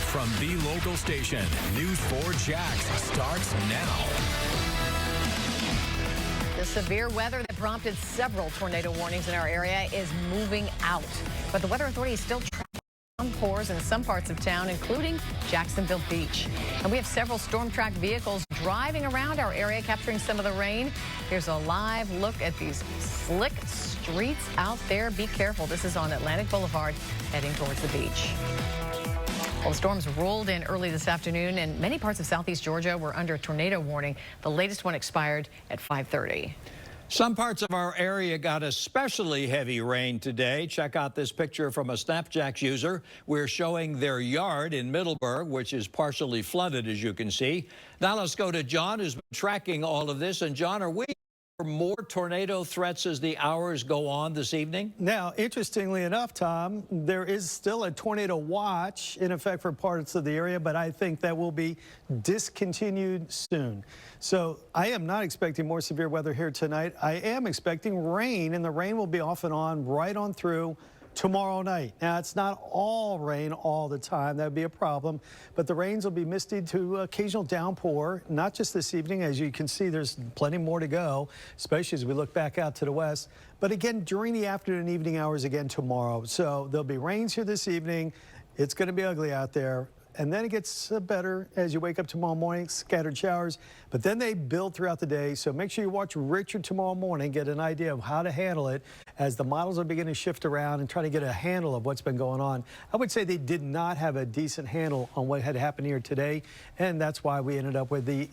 from the local station, News 4 Jax starts now. The severe weather that prompted several tornado warnings in our area is moving out. But the Weather Authority is still tracking downpours in some parts of town, including Jacksonville Beach. And we have several storm-track vehicles driving around our area, capturing some of the rain. Here's a live look at these slick streets out there. Be careful. This is on Atlantic Boulevard, heading towards the beach. Well, the storms rolled in early this afternoon, and many parts of southeast Georgia were under a tornado warning. The latest one expired at 5:30. Some parts of our area got especially heavy rain today. Check out this picture from a Snapjacks user. We're showing their yard in Middleburg, which is partially flooded, as you can see. Now let's go to John, who's been tracking all of this. And John, are we for more tornado threats as the hours go on this evening? Now, interestingly enough, Tom, there is still a tornado watch in effect for parts of the area, but I think that will be discontinued soon. So I am not expecting more severe weather here tonight. I am expecting rain, and the rain will be off and on right on through tomorrow night. Now, it's not all rain all the time. That would be a problem. But the rains will be misty to occasional downpour, not just this evening. As you can see, there's plenty more to go, especially as we look back out to the west. But again, during the afternoon and evening hours again tomorrow. So there'll be rains here this evening. It's going to be ugly out there. And then it gets better as you wake up tomorrow morning, scattered showers. But then they build throughout the day. So make sure you watch Richard tomorrow morning, get an idea of how to handle it as the models are beginning to shift around and try to get a handle of what's been going on. I would say they did not have a decent handle on what had happened here today. And that's why we ended up with the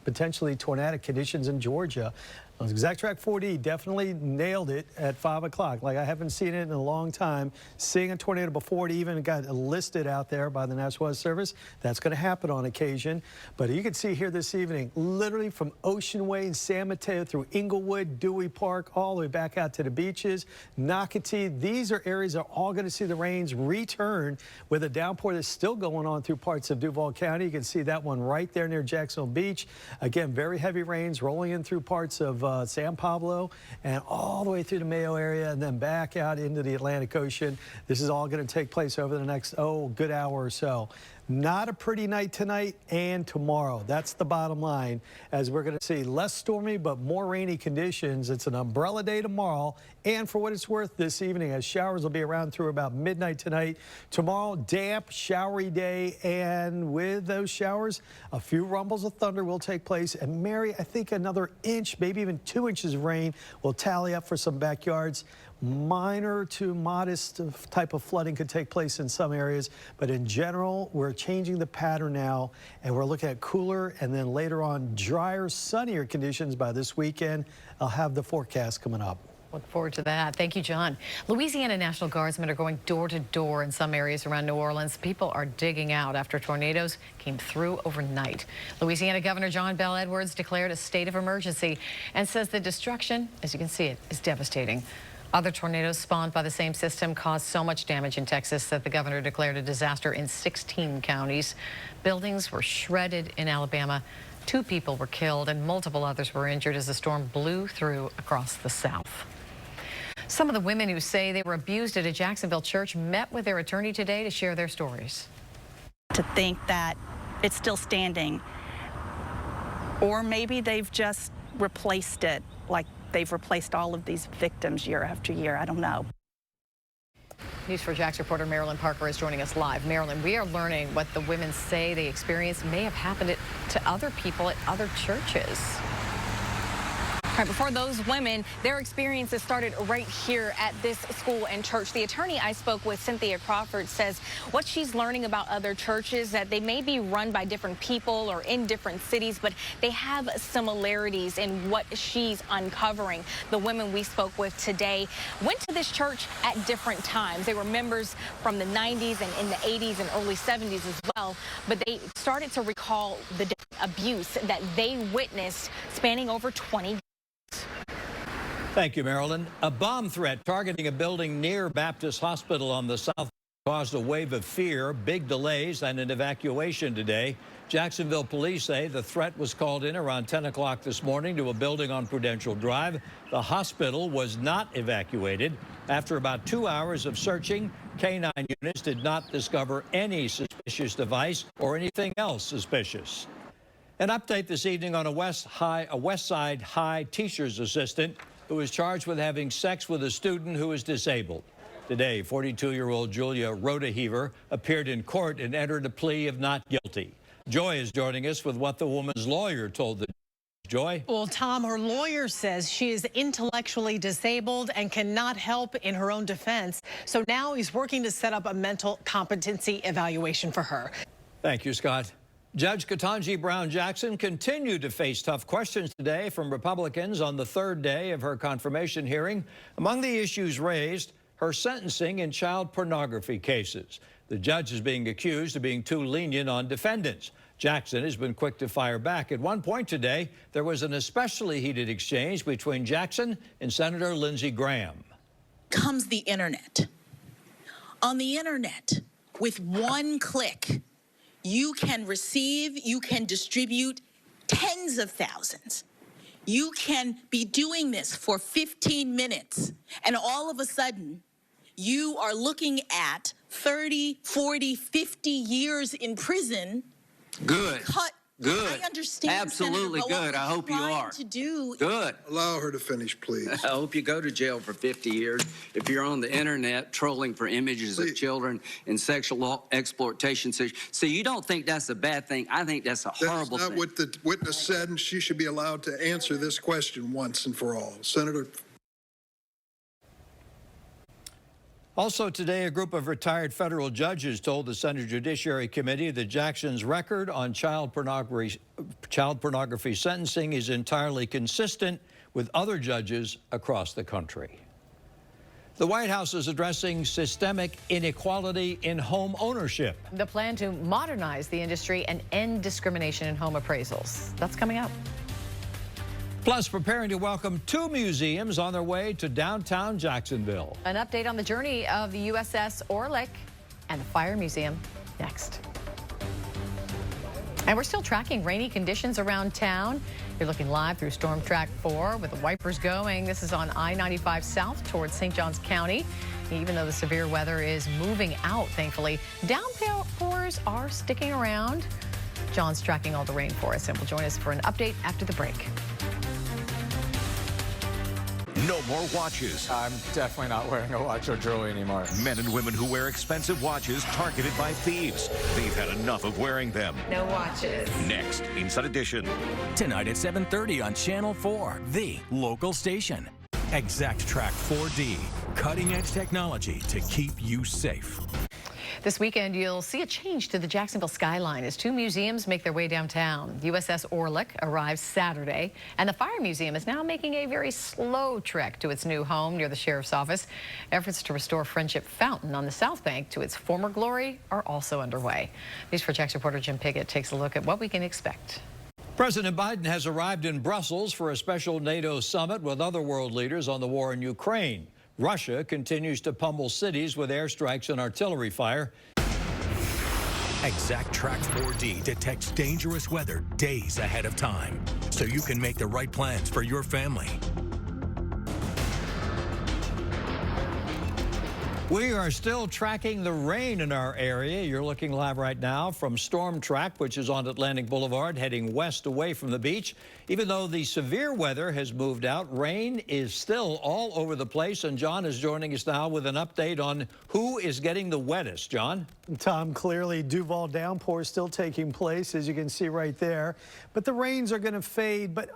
potentially tornadic conditions in Georgia. Exact Track 4D definitely nailed it at 5 o'clock. Like I haven't seen it in a long time. Seeing a tornado before it even got listed out there by the National Weather Service. That's going to happen on occasion. But you can see here this evening, literally from Ocean Way and San Mateo through Inglewood, Dewey Park, all the way back out to the beaches, Nocatee. These are areas that are all going to see the rains return with a downpour that's still going on through parts of Duval County. You can see that one right there near Jacksonville Beach. Again, very heavy rains rolling in through parts of San Pablo and all the way through the Mayo area and then back out into the Atlantic Ocean. This is all going to take place over the next, good hour or so. Not a pretty night tonight and tomorrow. That's the bottom line, as we're going to see less stormy but more rainy conditions. It's an umbrella day tomorrow, and for what it's worth this evening, as showers will be around through about midnight tonight. Tomorrow, damp, showery day, and with those showers, a few rumbles of thunder will take place. And Mary, I think another inch, maybe even 2 inches of rain will tally up for some backyards. Minor to modest type of flooding could take place in some areas, but in general, we're changing the pattern now, and we're looking at cooler and then later on drier, sunnier conditions by this weekend. I'll have the forecast coming up. Look forward to that. Thank you, John. Louisiana National Guardsmen are going door to door in some areas around New Orleans. People are digging out after tornadoes came through overnight. Louisiana Governor John Bel Edwards declared a state of emergency and says the destruction, as you can see it, is devastating. Other tornadoes spawned by the same system caused so much damage in Texas that the governor declared a disaster in 16 counties. Buildings were shredded in Alabama. 2 people were killed and multiple others were injured as the storm blew through across the South. Some of the women who say they were abused at a Jacksonville church met with their attorney today to share their stories. To think that it's still standing, or maybe they've just replaced it like they've replaced all of these victims year after year. I don't know. News 4 Jax reporter Marilyn Parker is joining us live. Marilyn, we are learning what the women say they experienced may have happened to other people at other churches. Right, before those women, their experiences started right here at this school and church. The attorney I spoke with, Cynthia Crawford, says what she's learning about other churches, that they may be run by different people or in different cities, but they have similarities in what she's uncovering. The women we spoke with today went to this church at different times. They were members from the 90s and in the 80s and early 70s as well, but they started to recall the abuse that they witnessed spanning over 20 years. Thank you, Marilyn. A bomb threat targeting a building near Baptist Hospital on the south caused a wave of fear, big delays, and an evacuation today. Jacksonville police say the threat was called in around 10 o'clock this morning to a building on Prudential Drive. The hospital was not evacuated. After about 2 hours of searching, Canine units did not discover any suspicious device or anything else suspicious. An update this evening on a West Side High teacher's assistant who was charged with having sex with a student who is disabled. Today, 42-year-old Julia Rodeheaver appeared in court and entered a plea of not guilty. Joy is joining us with what the woman's lawyer told the judge. Joy? Well, Tom, her lawyer says she is intellectually disabled and cannot help in her own defense. So now he's working to set up a mental competency evaluation for her. Thank you, Scott. Judge Ketanji Brown Jackson continued to face tough questions today from Republicans on the third day of her confirmation hearing. Among the issues raised, her sentencing in child pornography cases. The judge is being accused of being too lenient on defendants. Jackson has been quick to fire back. At one point today, there was an especially heated exchange between Jackson and Senator Lindsey Graham. Comes the internet. On the internet, with one click, you can receive, you can distribute tens of thousands. You can be doing this for 15 minutes, and all of a sudden, you are looking at 30, 40, 50 years in prison. Good. Good. I understand. Absolutely Senator, good. I hope you are. Good. Allow her to finish, please. I hope you go to jail for 50 years if you're on the internet trolling for images of children and sexual exploitation. So you don't think that's a bad thing? I think that's a horrible thing. That's not what the witness said, and she should be allowed to answer this question once and for all. Senator. Also today, a group of retired federal judges told the Senate Judiciary Committee that Jackson's record on child pornography sentencing is entirely consistent with other judges across the country. The White House is addressing systemic inequality in home ownership. The plan to modernize the industry and end discrimination in home appraisals. That's coming up. Plus, preparing to welcome two museums on their way to downtown Jacksonville. An update on the journey of the USS Orlick and the Fire Museum next. And we're still tracking rainy conditions around town. You're looking live through Storm Track 4 with the wipers going. This is on I-95 south towards St. Johns County. Even though the severe weather is moving out, thankfully, downpours are sticking around. John's tracking all the rain for us and will join us for an update after the break. No more watches. I'm definitely not wearing a watch or jewelry anymore. Men and women who wear expensive watches targeted by thieves. They've had enough of wearing them. No watches. Next, Inside Edition. Tonight at 7:30 on Channel 4, the local station. Exact Track 4D. Cutting-edge technology to keep you safe. This weekend, you'll see a change to the Jacksonville skyline as two museums make their way downtown. USS Orlick arrives Saturday, and the Fire Museum is now making a very slow trek to its new home near the Sheriff's Office. Efforts to restore Friendship Fountain on the South Bank to its former glory are also underway. News4Jax reporter Jim Piggott takes a look at what we can expect. President Biden has arrived in Brussels for a special NATO summit with other world leaders on the war in Ukraine. Russia continues to pummel cities with airstrikes and artillery fire. Exact Track 4D detects dangerous weather days ahead of time, so you can make the right plans for your family. We are still tracking the rain in our area. You're looking live right now from Storm Track, which is on Atlantic Boulevard, heading west away from the beach. Even though the severe weather has moved out, rain is still all over the place. And John is joining us now with an update on who is getting the wettest. John? Tom, clearly Duval downpour still taking place, as you can see right there. But the rains are going to fade, but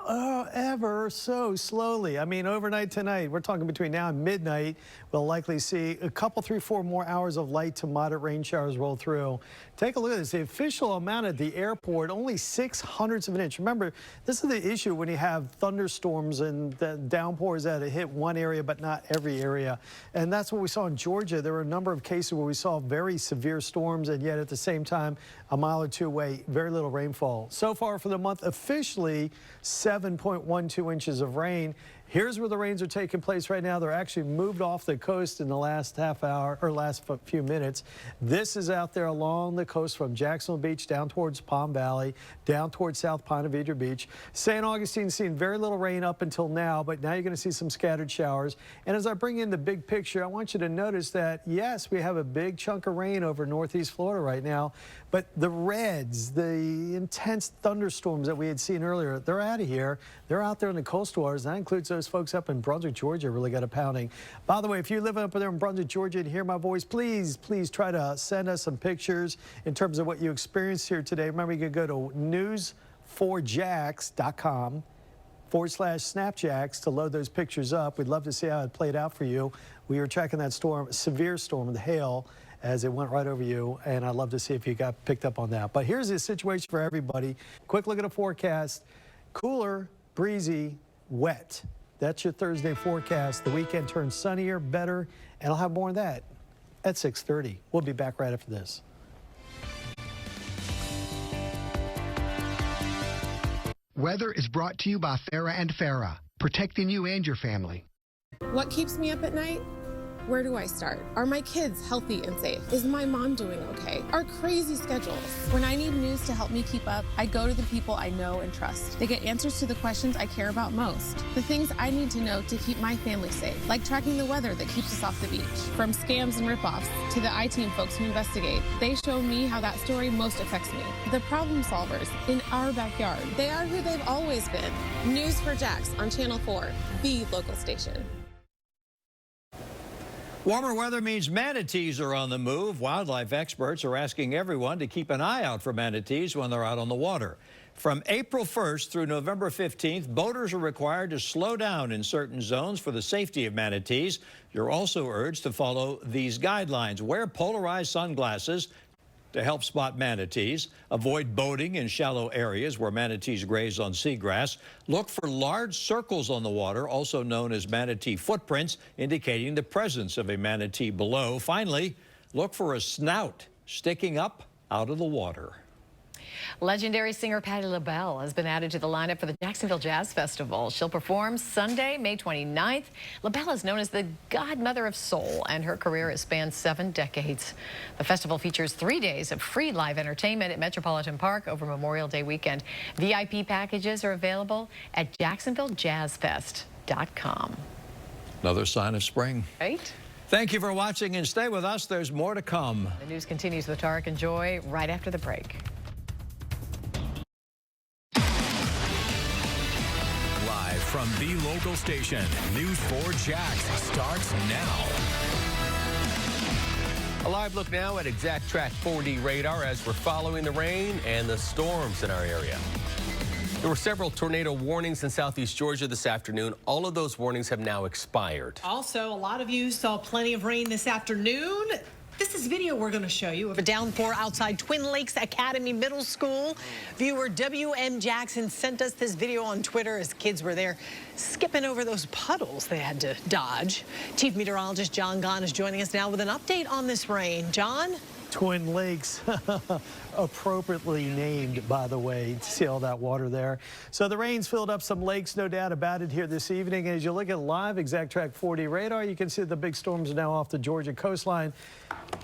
ever so slowly. I mean, overnight tonight, we're talking between now and midnight, we'll likely see a couple, 3-4 more hours of light to moderate rain showers roll through. Take a look at this. The official amount at the airport, only 0.06 of an inch. Remember, this is the issue when you have thunderstorms and the downpours that hit one area but not every area. And that's what we saw in Georgia. There were a number of cases where we saw very severe storms, and yet at the same time, a mile or two away, very little rainfall. So far for the month, officially 7.12 inches of rain. Here's where the rains are taking place right now. They're actually moved off the coast in the last half hour or last few minutes. This is out there along the coast from Jacksonville Beach down towards Palm Valley, down towards South Ponte Vedra Beach. St. Augustine's seen very little rain up until now, but now you're going to see some scattered showers. And as I bring in the big picture, I want you to notice that, yes, we have a big chunk of rain over northeast Florida right now, but the reds, the intense thunderstorms that we had seen earlier, they're out of here. They're out there in the coastal waters. That includes those folks up in Brunswick, Georgia, really got a pounding. By the way, if you live up there in Brunswick, Georgia, and hear my voice, please try to send us some pictures in terms of what you experienced here today. Remember, you can go to news4jax.com/snapjacks to load those pictures up. We'd love to see how it played out for you. We were tracking that storm, severe storm, the hail, as it went right over you, and I'd love to see if you got picked up on that. But here's the situation for everybody. Quick look at the forecast. Cooler, breezy, wet. That's your Thursday forecast. The weekend turns sunnier, better, and I'll have more of that at 6:30. We'll be back right after this. Weather is brought to you by Farah and Farah, protecting you and your family. What keeps me up at night? Where do I start? Are my kids healthy and safe? Is my mom doing okay? Our crazy schedules. When I need news to help me keep up, I go to the people I know and trust. They get answers to the questions I care about most. The things I need to know to keep my family safe, like tracking the weather that keeps us off the beach. From scams and ripoffs to the I-Team folks who investigate, they show me how that story most affects me. The problem solvers in our backyard. They are who they've always been. News for Jax on Channel 4, the local station. Warmer weather means manatees are on the move. Wildlife experts are asking everyone to keep an eye out for manatees when they're out on the water. From April 1st through November 15th, boaters are required to slow down in certain zones for the safety of manatees. You're also urged to follow these guidelines. Wear polarized sunglasses to help spot manatees. Avoid boating in shallow areas where manatees graze on seagrass. Look for large circles on the water, also known as manatee footprints, indicating the presence of a manatee below. Finally, look for a snout sticking up out of the water. Legendary singer Patti LaBelle has been added to the lineup for the Jacksonville Jazz Festival. She'll perform Sunday, May 29th. LaBelle is known as the godmother of soul, and her career has spanned 7 decades. The festival features 3 days of free live entertainment at Metropolitan Park over Memorial Day weekend. VIP packages are available at jacksonvillejazzfest.com. Another sign of spring. Right? Thank you for watching, and stay with us. There's more to come. The news continues with Tarek and Joy right after the break. From the local station, News 4 Jax starts now. A live look now at exact track 4D radar as we're following the rain and the storms in our area. There were several tornado warnings in southeast Georgia this afternoon. All of those warnings have now expired. Also, a lot of you saw plenty of rain this afternoon. This is video we're going to show you of a downpour outside Twin Lakes Academy Middle School. Viewer WM Jackson sent us this video on Twitter as kids were there skipping over those puddles they had to dodge. Chief Meteorologist John Gahn is joining us now with an update on this rain. John? Twin Lakes, appropriately named, by the way, to see all that water there. So the rain's filled up some lakes, no doubt about it, here this evening. As you look at live exact track 4D radar, you can see the big storms are now off the Georgia coastline.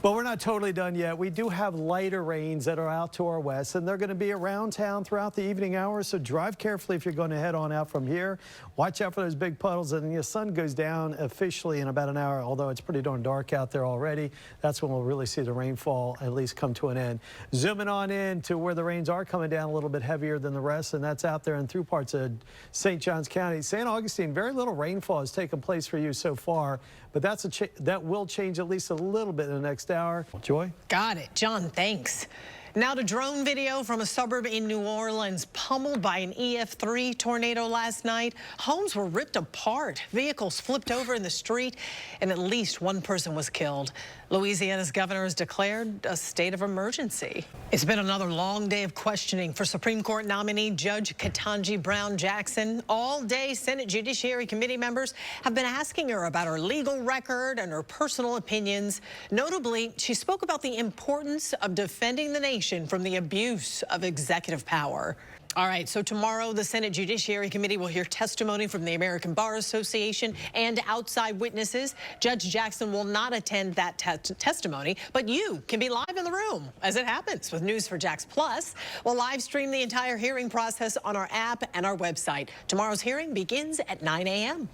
But we're not totally done yet. We do have lighter rains that are out to our west, and they're going to be around town throughout the evening hours. So drive carefully if you're going to head on out from here. Watch out for those big puddles. And the sun goes down officially in about an hour, although it's pretty darn dark out there already. That's when we'll really see the rainfall at least come to an end. Zooming on in to where the rains are coming down a little bit heavier than the rest, and that's out there and through parts of St. Johns County. St. Augustine, very little rainfall has taken place for you so far, but that will change at least a little bit in the next hour. Joy? Got it. John, thanks. Now to drone video from a suburb in New Orleans pummeled by an EF3 tornado last night. Homes were ripped apart, vehicles flipped over in the street, and at least one person was killed. Louisiana's governor has declared a state of emergency. It's been another long day of questioning for Supreme Court nominee Judge Ketanji Brown Jackson. All day, Senate Judiciary Committee members have been asking her about her legal record and her personal opinions. Notably, she spoke about the importance of defending the nation from the abuse of executive power. All right, so tomorrow the Senate Judiciary Committee will hear testimony from the American Bar Association and outside witnesses. Judge Jackson will not attend that testimony, but you can be live in the room as it happens with News4JAX Plus. We'll live stream the entire hearing process on our app and our website. Tomorrow's hearing begins at 9 a.m.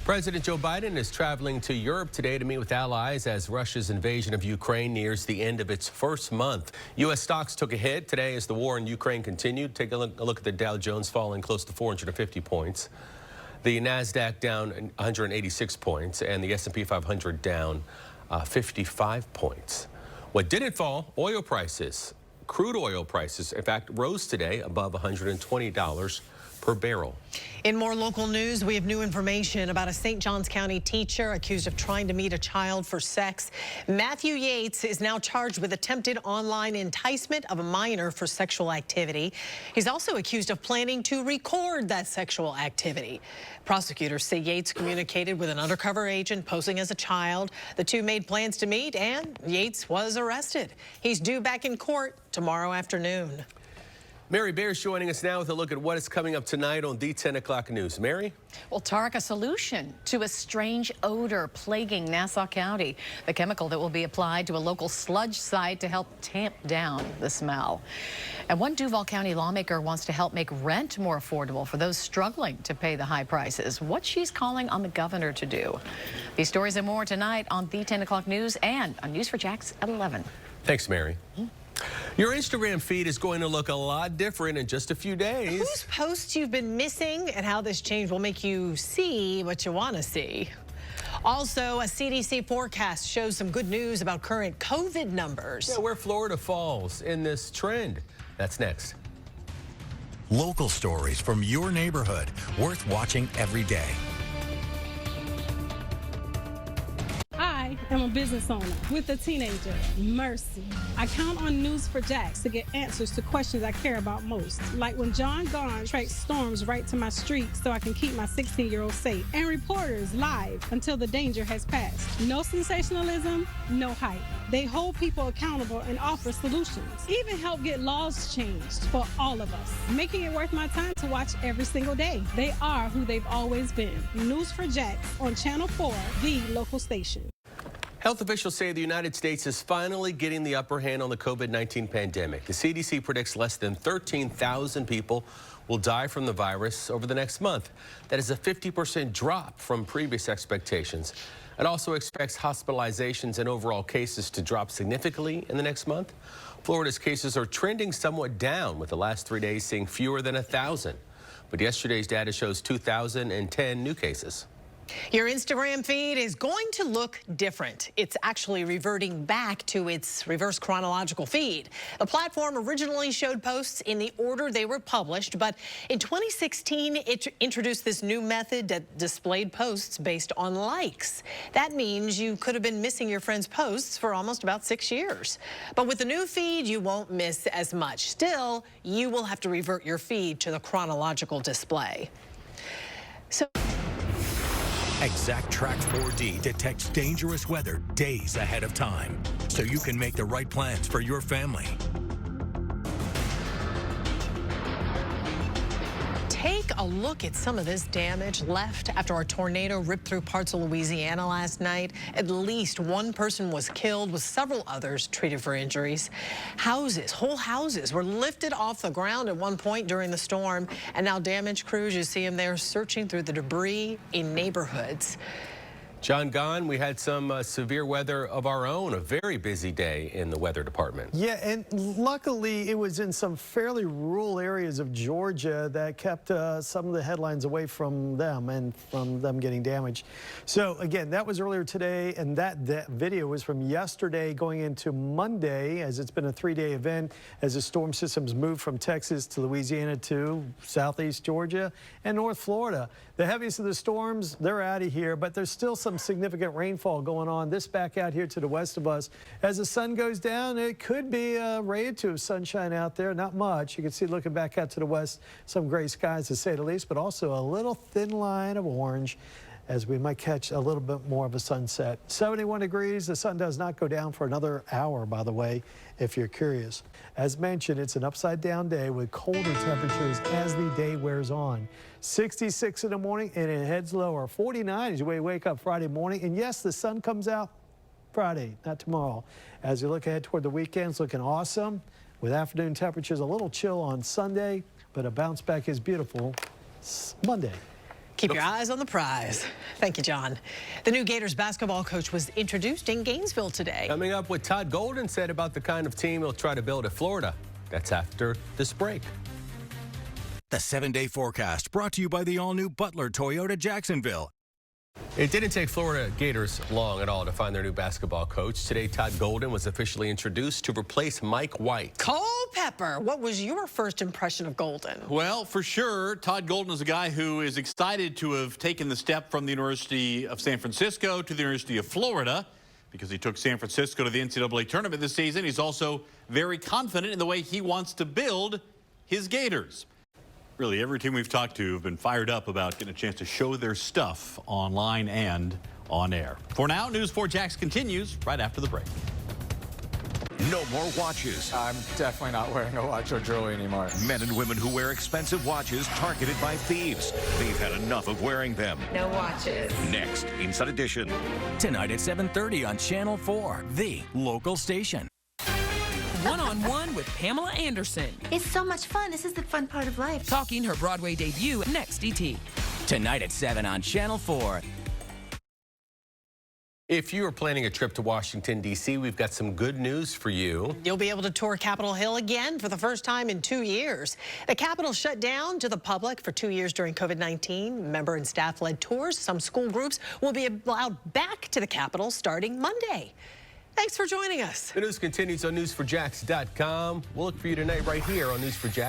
President Joe Biden is traveling to Europe today to meet with allies as Russia's invasion of Ukraine nears the end of its first month. U.S. stocks took a hit today as the war in Ukraine continued. Take a look at the Dow Jones falling close to 450 points. The NASDAQ down 186 points and the S&P 500 down 55 points. What didn't fall? Oil prices. Crude oil prices, in fact, rose today above $120 per barrel. In more local news, we have new information about a St. Johns County teacher accused of trying to meet a child for sex. Matthew Yates is now charged with attempted online enticement of a minor for sexual activity. He's also accused of planning to record that sexual activity. Prosecutors say Yates communicated with an undercover agent posing as a child. The two made plans to meet, and Yates was arrested. He's due back in court tomorrow afternoon. Mary Bear's joining us now with a look at what is coming up tonight on the 10 o'clock news. Mary? Well, Tarek, a solution to a strange odor plaguing Nassau County. The chemical that will be applied to a local sludge site to help tamp down the smell. And one Duval County lawmaker wants to help make rent more affordable for those struggling to pay the high prices. What she's calling on the governor to do. These stories and more tonight on the 10 o'clock news and on News4JAX at 11. Thanks, Mary. Your Instagram feed is going to look a lot different in just a few days. Whose posts you've been missing and how this change will make you see what you want to see. Also, a CDC forecast shows some good news about current COVID numbers. Yeah, where Florida falls in this trend. That's next. Local stories from your neighborhood, worth watching every day. I'm a business owner with a teenager, Mercy. I count on News4JAX to get answers to questions I care about most, like when John Gahn tracks storms right to my street so I can keep my 16-year-old safe, and reporters live until the danger has passed. No sensationalism, no hype. They hold people accountable and offer solutions, even help get laws changed for all of us, making it worth my time to watch every single day. They are who they've always been. News4JAX on Channel 4, the local station. Health officials say the United States is finally getting the upper hand on the COVID-19 pandemic. The CDC predicts less than 13,000 people will die from the virus over the next month. That is a 50% drop from previous expectations. It also expects hospitalizations and overall cases to drop significantly in the next month. Florida's cases are trending somewhat down, with the last 3 days seeing fewer than 1,000. But yesterday's data shows 2,010 new cases. Your Instagram feed is going to look different. It's actually reverting back to its reverse chronological feed. The platform originally showed posts in the order they were published, but in 2016, it introduced this new method that displayed posts based on likes. That means you could have been missing your friends' posts for almost about 6 years. But with the new feed, you won't miss as much. Still, you will have to revert your feed to the chronological display. So Exact Track 4D detects dangerous weather days ahead of time, so you can make the right plans for your family. take a look at some of this damage left after a tornado ripped through parts of Louisiana last night. At least one person was killed, with several others treated for injuries. Houses, whole houses, were lifted off the ground at one point during the storm, and now damage crews, you see them there searching through the debris in neighborhoods. John Gahn, we had some severe weather of our own, a very busy day in the weather department. Yeah, and luckily it was in some fairly rural areas of Georgia that kept some of the headlines away from them and from them getting damaged. So again, that was earlier today, and that video was from yesterday going into Monday, as it's been a 3-day event as the storm systems moved from Texas to Louisiana to southeast Georgia and North Florida. The heaviest of the storms, they're out of here, but there's still some significant rainfall going on. This back out here to the west of us. As the sun goes down, it could be a ray or two of sunshine out there. Not much. You can see looking back out to the west, some gray skies to say the least, but also a little thin line of orange. as we might catch a little bit more of a sunset. 71 degrees. The sun does not go down for another hour, by the way, if you're curious. As mentioned, it's an upside-down day with colder temperatures as the day wears on. 66 in the morning, and it heads lower. 49 as we wake up Friday morning. And yes, the sun comes out Friday, not tomorrow. As you look ahead toward the weekends, looking awesome with afternoon temperatures a little chill on Sunday, but a bounce back is beautiful Monday. Keep your eyes on the prize. Thank you, John. The new Gators basketball coach was introduced in Gainesville today. Coming up, what Todd Golden said about the kind of team he'll try to build at Florida. That's after this break. The 7-day forecast brought to you by the all-new Butler Toyota Jacksonville. It didn't take Florida Gators long at all to find their new basketball coach. Today, Todd Golden was officially introduced to replace Mike White. Culpepper, what was your first impression of Golden? Well, for sure, Todd Golden is a guy who is excited to have taken the step from the University of San Francisco to the University of Florida because he took San Francisco to the NCAA tournament this season. He's also very confident in the way he wants to build his Gators. Really, every team we've talked to have been fired up about getting a chance to show their stuff online and on air. For now, News 4 Jax continues right after the break. No more watches. I'm definitely not wearing a watch or jewelry anymore. Men and women who wear expensive watches targeted by thieves. They've had enough of wearing them. No watches. Next, Inside Edition. Tonight at 7:30 on Channel 4, the local station. One-on-one with Pamela Anderson. It's so much fun. This is the fun part of life. Talking her Broadway debut next, ET. Tonight at 7 on Channel 4. If you are planning a trip to Washington, D.C., we've got some good news for you. You'll be able to tour Capitol Hill again for the first time in 2 years. The Capitol shut down to the public for 2 years during COVID-19. Member and staff-led tours. Some school groups will be allowed back to the Capitol starting Monday. Thanks for joining us. The news continues on news4jax.com. We'll look for you tonight right here on News4Jax.